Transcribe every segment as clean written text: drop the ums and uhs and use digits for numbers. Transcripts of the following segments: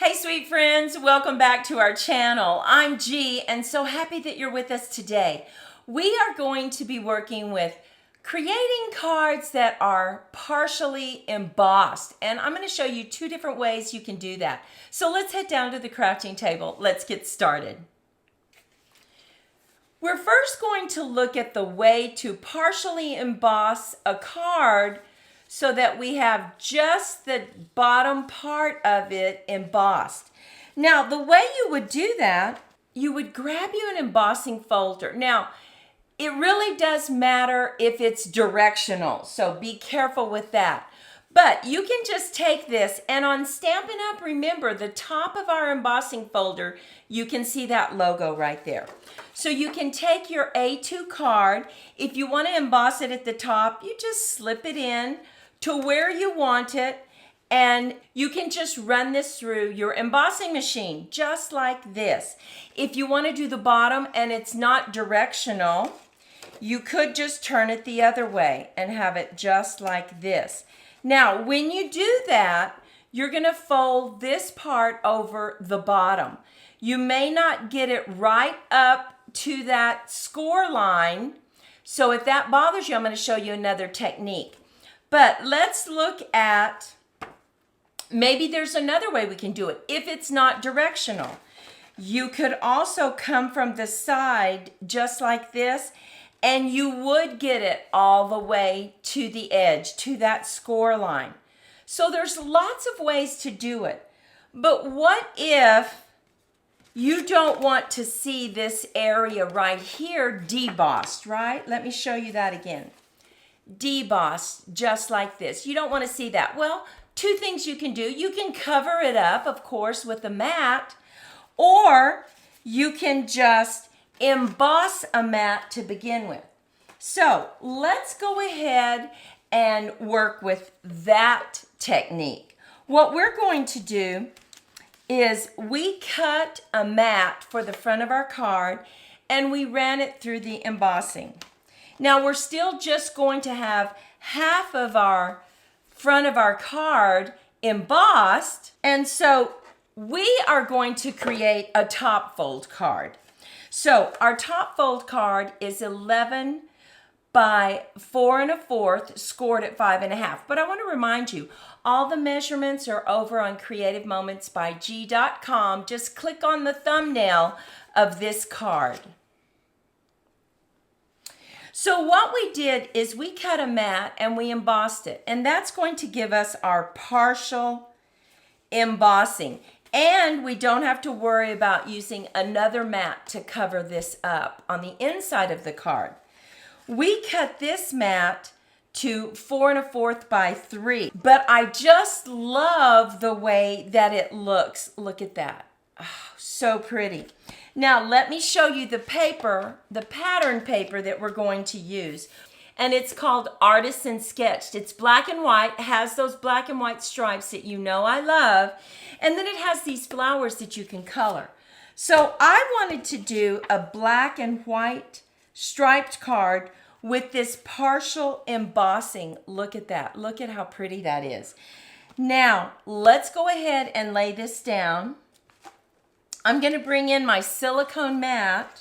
Hey sweet friends, welcome back to our channel. I'm G and so happy that you're with us today. We are going to be working with creating cards that are partially embossed, and I'm going to show you two different ways you can do that. So let's head down to the crafting table. Let's get started. We're first going to look at the way to partially emboss a card so that we have just the bottom part of it embossed. Now, the way you would do that, you would grab you an embossing folder. Now, it really does matter if it's directional, so be careful with that. But you can just take this, and on Stampin' Up, remember the top of our embossing folder, you can see that logo right there. So you can take your A2 card. If you want to emboss it at the top, you just slip it in to where you want it, and you can just run this through your embossing machine, just like this. If you want to do the bottom and it's not directional, you could just turn it the other way and have it just like this. Now, when you do that, you're going to fold this part over the bottom. You may not get it right up to that score line, so if that bothers you, I'm going to show you another technique. But let's look at, maybe there's another way we can do it if it's not directional. You could also come from the side just like this, and you would get it all the way to the edge, to that score line. So there's lots of ways to do it. But what if you don't want to see this area right here debossed, right? Let me show you that again. Debossed, just like this. You don't want to see that. Well, two things you can do. You can cover it up, of course, with a mat, or you can just emboss a mat to begin with. So let's go ahead and work with that technique. What we're going to do is we cut a mat for the front of our card and we ran it through the embossing. Now we're still just going to have half of our front of our card embossed, and so we are going to create a top fold card. So our top fold card is 11 by 4 1/4, scored at 5 1/2. But I want to remind you, all the measurements are over on creativemomentsbyg.com. Just click on the thumbnail of this card. So what we did is we cut a mat and we embossed it, and that's going to give us our partial embossing. And we don't have to worry about using another mat to cover this up on the inside of the card. We cut this mat to 4 1/4 by 3, but I just love the way that it looks. Look at that. Oh, so pretty. Now let me show you the paper, the pattern paper that we're going to use. And it's called Artisan Sketched. It's black and white, has those black and white stripes that you know I love. And then it has these flowers that you can color. So I wanted to do a black and white striped card with this partial embossing. Look at that. Look at how pretty that is. Now, let's go ahead and lay this down. I'm going to bring in my silicone mat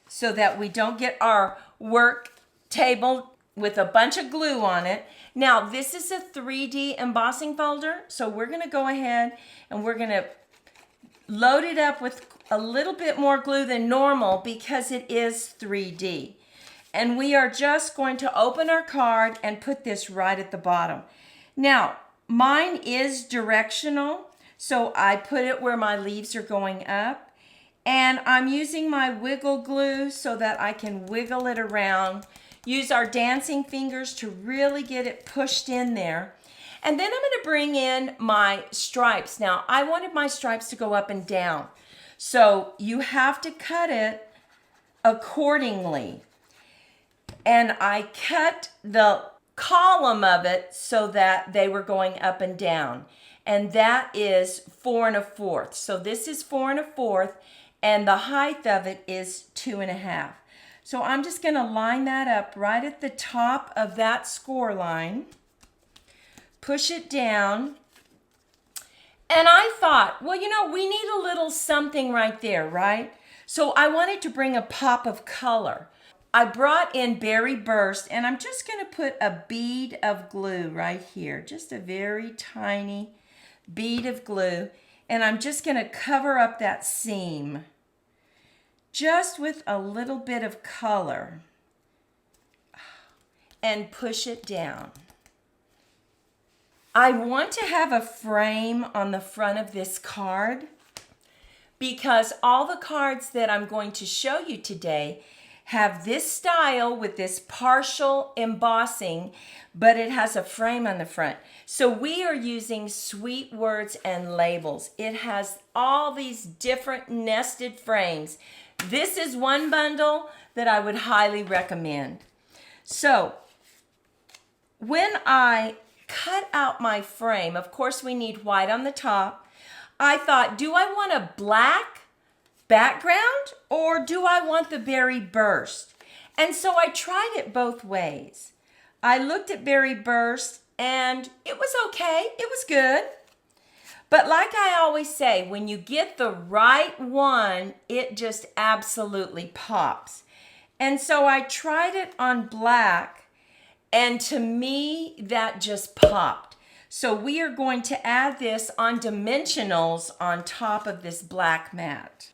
so that we don't get our work table with a bunch of glue on it. Now, this is a 3D embossing folder, so we're going to go ahead and we're going to load it up with a little bit more glue than normal because it is 3D. And we are just going to open our card and put this right at the bottom. Now, mine is directional, so I put it where my leaves are going up. And I'm using my wiggle glue so that I can wiggle it around. Use our dancing fingers to really get it pushed in there. And then I'm going to bring in my stripes. Now, I wanted my stripes to go up and down. So you have to cut it accordingly. And I cut the column of it so that they were going up and down. And that is 4 1/4. So this is 4 1/4, and the height of it is 2 1/2. So I'm just going to line that up right at the top of that score line. Push it down. And I thought, well, you know, we need a little something right there, right? So I wanted to bring a pop of color. I brought in Berry Burst, and I'm just going to put a bead of glue right here, just a very tiny bead of glue, and I'm just going to cover up that seam just with a little bit of color and push it down. I want to have a frame on the front of this card because all the cards that I'm going to show you today have this style with this partial embossing, but it has a frame on the front. So we are using Sweet Words and Labels. It has all these different nested frames. This is one bundle that I would highly recommend. So when I cut out my frame, of course we need white on the top. I thought, do I want a black background or do I want the Berry Burst? And so I tried it both ways. I looked at Berry Burst and it was okay, it was good. But like I always say, when you get the right one, it just absolutely pops. And so I tried it on black, and to me, that just popped. So we are going to add this on dimensionals on top of this black mat.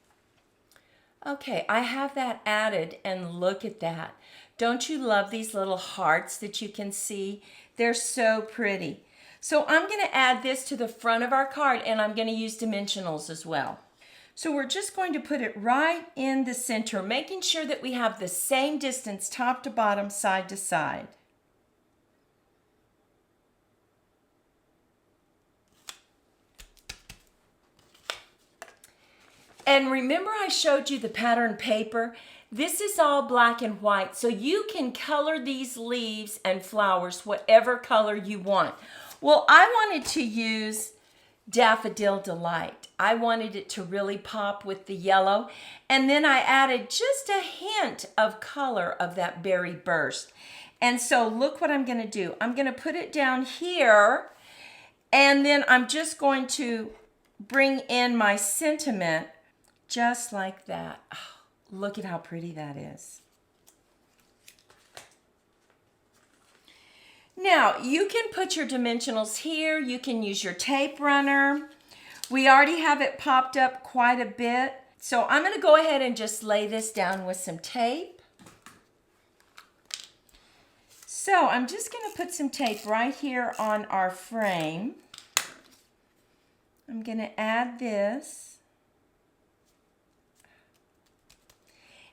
Okay, I have that added, and look at that. Don't you love these little hearts that you can see? They're so pretty. So I'm going to add this to the front of our card, and I'm going to use dimensionals as well. So we're just going to put it right in the center, making sure that we have the same distance top to bottom, side to side. And remember I showed you the pattern paper? This is all black and white, so you can color these leaves and flowers whatever color you want. Well, I wanted to use Daffodil Delight. I wanted it to really pop with the yellow, and then I added just a hint of color of that Berry Burst. And so look what I'm going to do. I'm going to put it down here, and then I'm just going to bring in my sentiment just like that. Oh, look at how pretty that is. Now, you can put your dimensionals here. You can use your tape runner. We already have it popped up quite a bit. So I'm going to go ahead and just lay this down with some tape. So I'm just going to put some tape right here on our frame. I'm going to add this.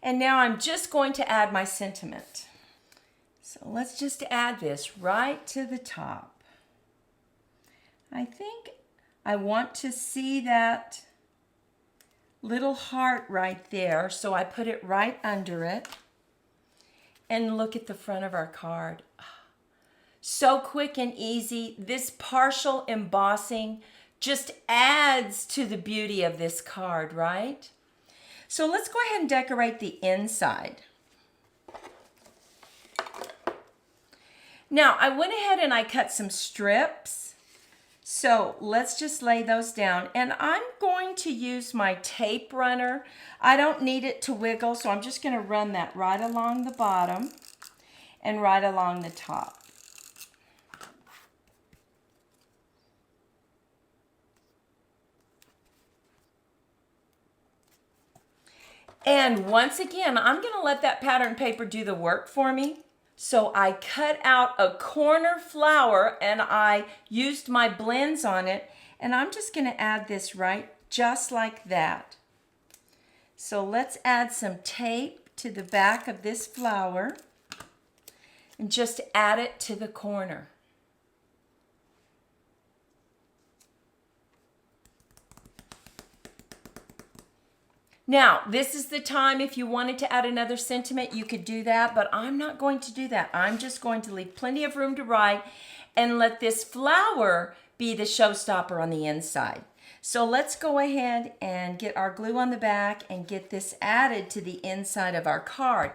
And now I'm just going to add my sentiment. So let's just add this right to the top. I think I want to see that little heart right there, so I put it right under it. And look at the front of our card. So quick and easy. This partial embossing just adds to the beauty of this card, right? So let's go ahead and decorate the inside. Now, I went ahead and I cut some strips. So let's just lay those down. And I'm going to use my tape runner. I don't need it to wiggle, so I'm just going to run that right along the bottom and right along the top. And once again, I'm going to let that pattern paper do the work for me. So I cut out a corner flower and I used my blends on it. And I'm just going to add this right just like that. So let's add some tape to the back of this flower and just add it to the corner. Now, this is the time if you wanted to add another sentiment, you could do that, but I'm not going to do that. I'm just going to leave plenty of room to write and let this flower be the showstopper on the inside. So let's go ahead and get our glue on the back and get this added to the inside of our card.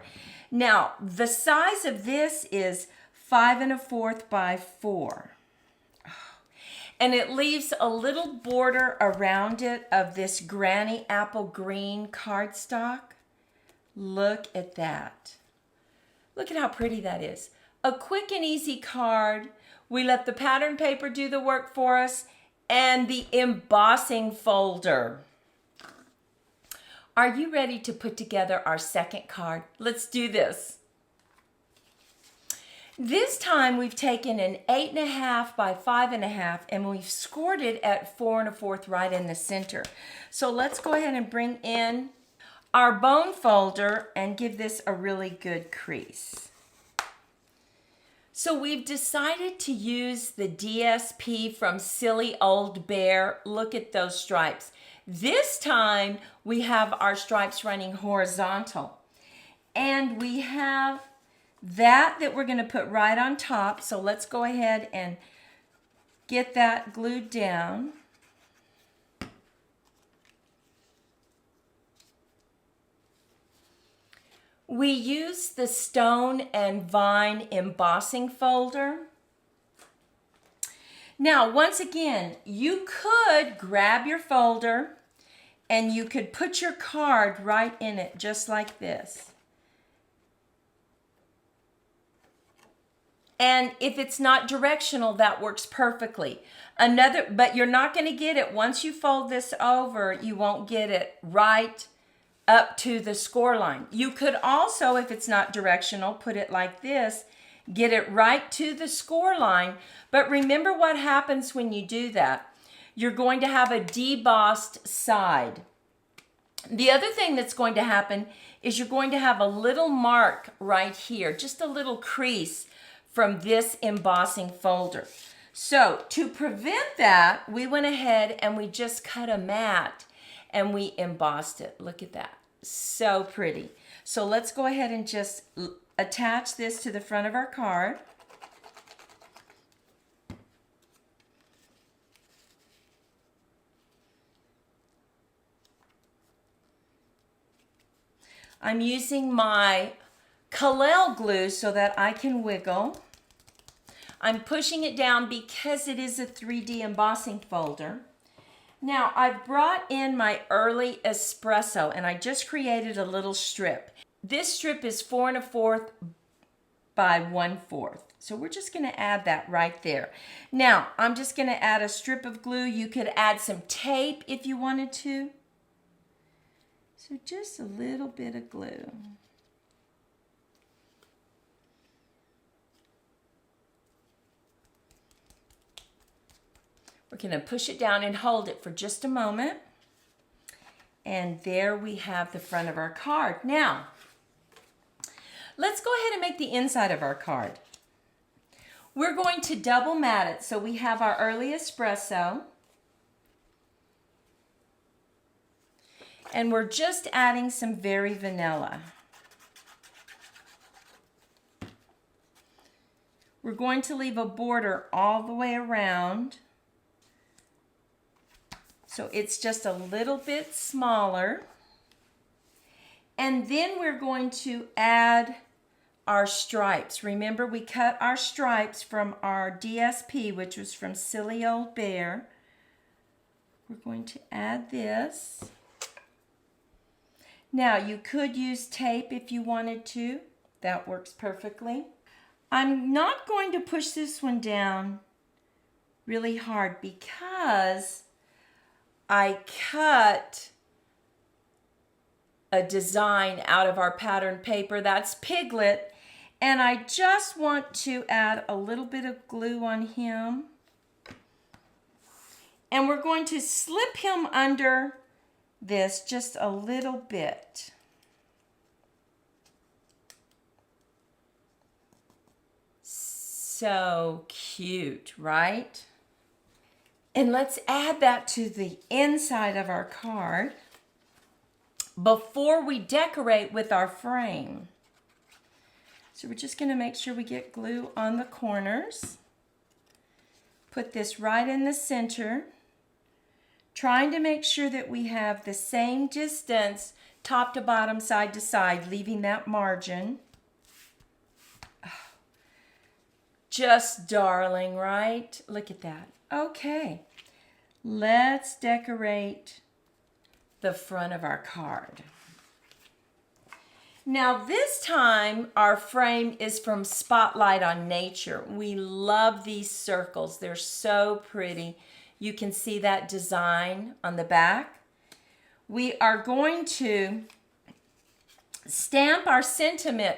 Now, the size of this is 5 1/4 by 4. And it leaves a little border around it of this granny apple green cardstock. Look at that. Look at how pretty that is. A quick and easy card. We let the pattern paper do the work for us, and the embossing folder. Are you ready to put together our second card? Let's do this. This time we've taken an 8.5 by 5.5 and we've scored it at 4 1/4 right in the center. So let's go ahead and bring in our bone folder and give this a really good crease. So we've decided to use the DSP from Silly Old Bear. Look at those stripes. This time we have our stripes running horizontal. And we have that we're going to put right on top. So let's go ahead and get that glued down. We use the Stone and Vine embossing folder. Now, once again, you could grab your folder and you could put your card right in it, just like this. And if it's not directional, that works perfectly. But you're not going to get it, once you fold this over, you won't get it right up to the score line. You could also, if it's not directional, put it like this, get it right to the score line. But remember what happens when you do that. You're going to have a debossed side. The other thing that's going to happen is you're going to have a little mark right here, just a little crease from this embossing folder. So to prevent that, we went ahead and we just cut a mat and we embossed it. Look at that. So pretty. So let's go ahead and just attach this to the front of our card. I'm using my Kalel glue so that I can wiggle. I'm pushing it down because it is a 3D embossing folder. Now, I've brought in my early espresso and I just created a little strip. This strip is 4 1/4 by 1/4. So we're just going to add that right there. Now, I'm just going to add a strip of glue. You could add some tape if you wanted to. So just a little bit of glue. We're going to push it down and hold it for just a moment. And there we have the front of our card. Now, let's go ahead and make the inside of our card. We're going to double mat it. So we have our early espresso. And we're just adding some very vanilla. We're going to leave a border all the way around. So it's just a little bit smaller. And then we're going to add our stripes. Remember, we cut our stripes from our DSP, which was from Silly Old Bear. We're going to add this. Now, you could use tape if you wanted to. That works perfectly. I'm not going to push this one down really hard because I cut a design out of our pattern paper. That's Piglet. And I just want to add a little bit of glue on him. And we're going to slip him under this just a little bit. So cute, right? And let's add that to the inside of our card before we decorate with our frame. So we're just going to make sure we get glue on the corners. Put this right in the center, trying to make sure that we have the same distance top to bottom, side to side, leaving that margin. Just darling, right? Look at that. Okay, let's decorate the front of our card. Now this time our frame is from Spotlight on Nature. We love these circles. They're so pretty. You can see that design on the back. We are going to stamp our sentiment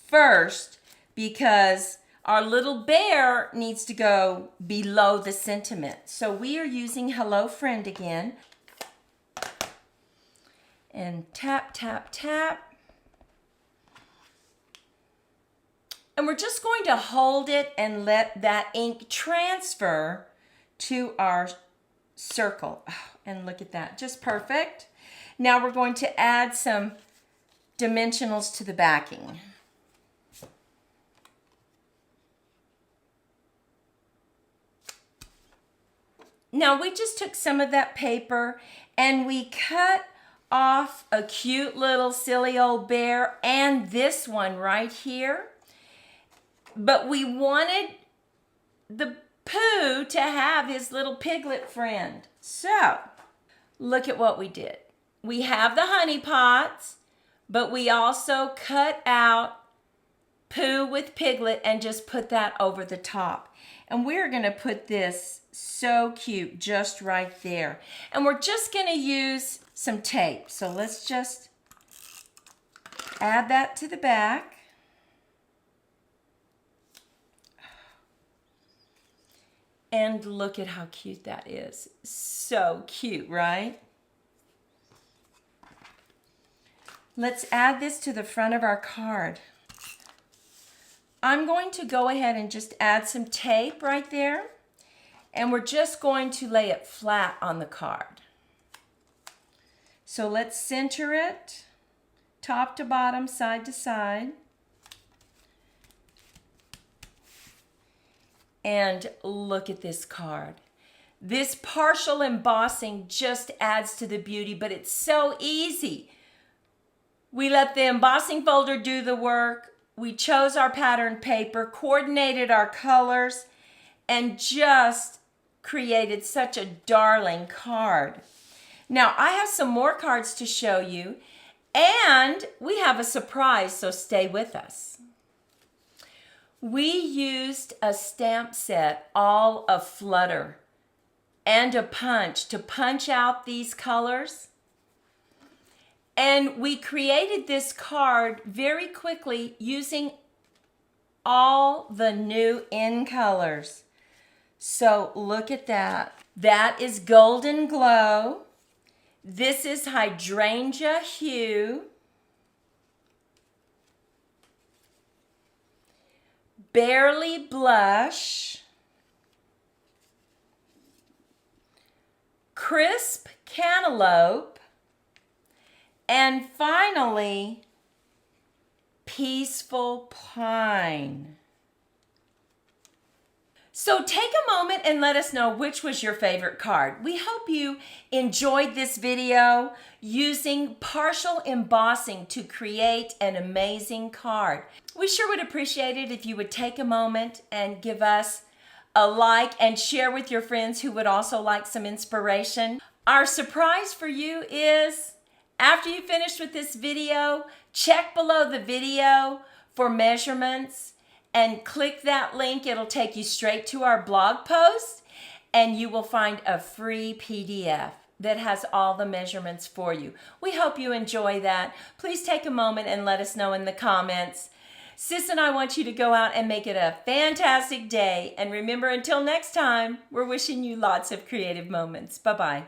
first because our little bear needs to go below the sentiment. So we are using Hello Friend again. And tap, tap, tap. And we're just going to hold it and let that ink transfer to our circle. Oh, and look at that, just perfect. Now we're going to add some dimensionals to the backing. Now we just took some of that paper and we cut off a cute little silly old bear and this one right here. But we wanted the Pooh to have his little piglet friend. So, look at what we did. We have the honey pots, but we also cut out Pooh with Piglet and just put that over the top. And we're going to put this so cute just right there. And we're just going to use some tape. So let's just add that to the back. And look at how cute that is. So cute, right? Let's add this to the front of our card. I'm going to go ahead and just add some tape right there. And we're just going to lay it flat on the card. So let's center it, top to bottom, side to side. And look at this card. This partial embossing just adds to the beauty, but it's so easy. We let the embossing folder do the work. We chose our pattern paper, coordinated our colors, and just created such a darling card. Now, I have some more cards to show you, and we have a surprise, so stay with us. We used a stamp set, all of Flutter, and a punch to punch out these colors. And we created this card very quickly using all the new in colors. So look at that. That is Golden Glow. This is Hydrangea Hue. Barely Blush, Crisp Cantaloupe, and finally, Peaceful Pine. So take a moment and let us know which was your favorite card. We hope you enjoyed this video using partial embossing to create an amazing card. We sure would appreciate it if you would take a moment and give us a like and share with your friends who would also like some inspiration. Our surprise for you is after you finish with this video, check below the video for measurements and click that link. It'll take you straight to our blog post and you will find a free PDF that has all the measurements for you. We hope you enjoy that. Please take a moment and let us know in the comments. Sis and I want you to go out and make it a fantastic day. And remember, until next time, we're wishing you lots of creative moments. Bye-bye.